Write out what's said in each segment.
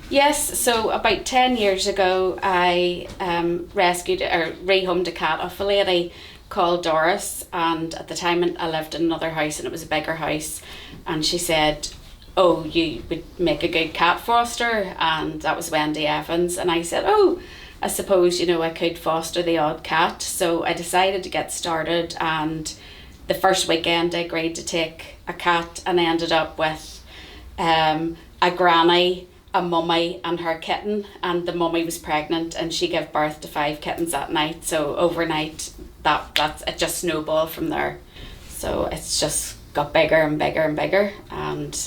Yes, so about 10 years ago, I rescued or rehomed a cat off a lady called Doris. And at the time, I lived in another house and it was a bigger house. And she said, "Oh, you would make a good cat foster." And that was Wendy Evans. And I said, "Oh, I suppose, I could foster the odd cat." So I decided to get started. And the first weekend, I agreed to take a cat and ended up with a granny, a mummy and her kitten, and the mummy was pregnant and she gave birth to 5 kittens that night. So overnight that's it just snowballed from there. So it's just got bigger and bigger and bigger, and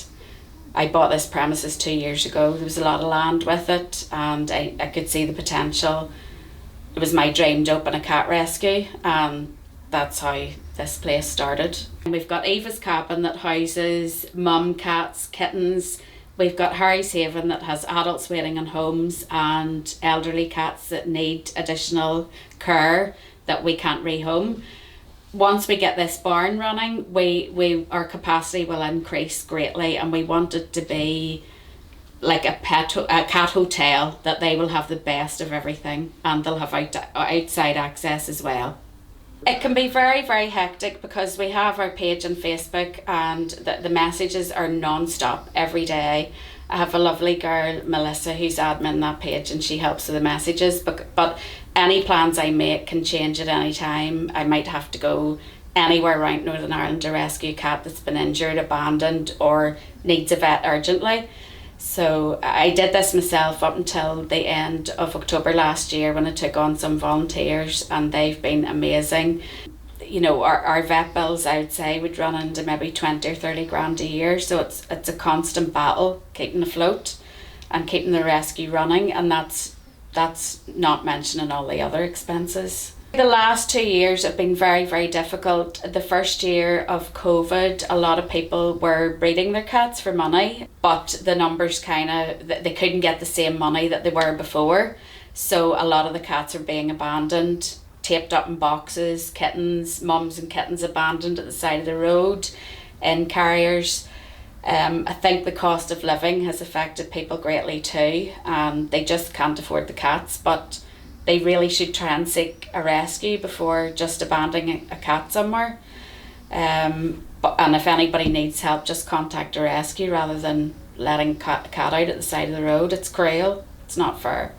I bought this premises 2 years ago. There was a lot of land with it and I could see the potential. It was my dream to open a cat rescue, and that's how this place started. And we've got Eva's Cabin that houses mum cats, kittens. We've got Harry's Haven that has adults waiting in homes and elderly cats that need additional care that we can't rehome. Once we get this barn running, our capacity will increase greatly, and we want it to be like a cat hotel, that they will have the best of everything and they'll have outside access as well. It can be very, very hectic because we have our page on Facebook and the messages are non-stop every day. I have a lovely girl, Melissa, who's admin that page, and she helps with the messages. But any plans I make can change at any time. I might have to go anywhere around Northern Ireland to rescue a cat that's been injured, abandoned, or needs a vet urgently. So I did this myself up until the end of October last year when I took on some volunteers, and they've been amazing. Our vet bills, I would say, would run into maybe 20 or 30 grand a year. So it's a constant battle keeping afloat and keeping the rescue running, and that's not mentioning all the other expenses. The last 2 years have been very, very difficult. The first year of COVID, a lot of people were breeding their cats for money, but the numbers they couldn't get the same money that they were before. So a lot of the cats are being abandoned, taped up in boxes, mums and kittens abandoned at the side of the road, in carriers. I think the cost of living has affected people greatly too. They just can't afford the cats, but they really should try and seek a rescue before just abandoning a cat somewhere. And if anybody needs help, just contact a rescue rather than letting a cat out at the side of the road. It's cruel. It's not fair.